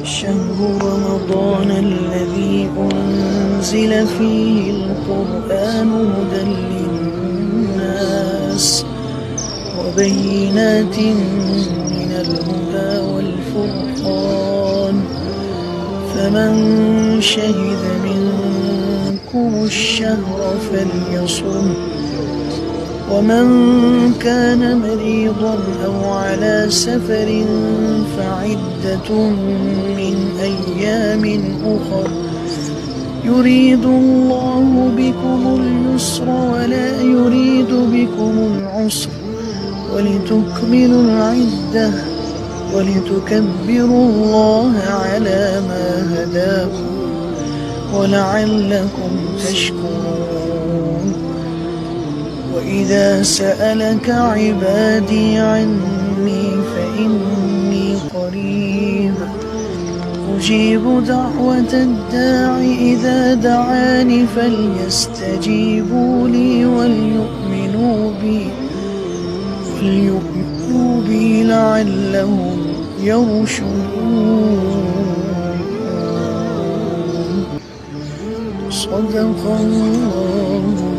شهر رمضان الذي أنزل فيه القرآن هدى للناس وبينات من الهدى والفرقان فمن شهد منكم الشهر فليصم ومن كان مريضا أو على سفر فعدة من أيام أخر يريد الله بكم اليسر ولا يريد بكم العسر ولتكملوا العدة ولتكبروا الله على ما هداكم ولعلكم تشكرون وإذا سألك عبادي عني فإني قريب أجيب دعوة الداع إذا دعاني فليستجيبوا لي وليؤمنوا بي لعلهم يرشدون صدق الله.